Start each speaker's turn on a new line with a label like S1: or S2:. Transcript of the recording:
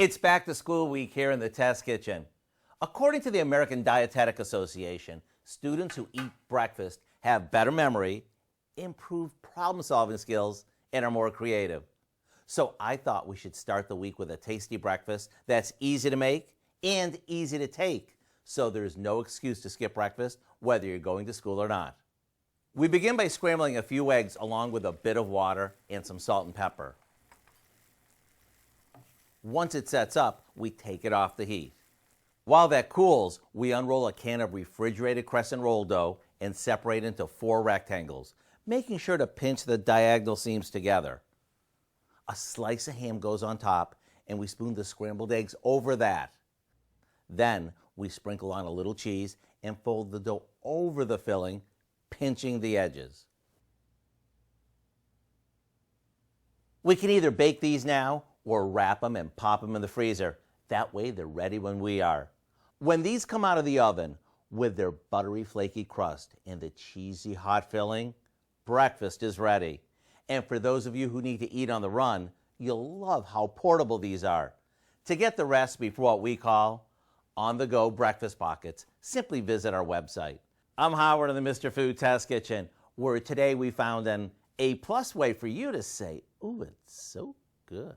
S1: It's back to school week here in the test kitchen. According to the American Dietetic Association, students who eat breakfast have better memory, improved problem-solving skills, and are more creative. So I thought we should start the week with a tasty breakfast that's easy to make and easy to take, so there's no excuse to skip breakfast whether you're going to school or not. We begin by scrambling a few eggs along with a bit of water and some salt and pepper. Once it sets up, we take it off the heat. While that cools, we unroll a can of refrigerated crescent roll dough and separate into 4 rectangles, making sure to pinch the diagonal seams together. A slice of ham goes on top, and we spoon the scrambled eggs over that. Then we sprinkle on a little cheese and fold the dough over the filling, pinching the edges. We can either bake these now or wrap them and pop them in the freezer. That way they're ready when we are. When these come out of the oven with their buttery flaky crust and the cheesy hot filling, breakfast is ready. And for those of you who need to eat on the run, you'll love how portable these are. To get the recipe for what we call on-the-go breakfast pockets, simply visit our website. I'm Howard in the Mr. Food Test Kitchen, where today we found an A+ way for you to say, "Ooh, it's so good."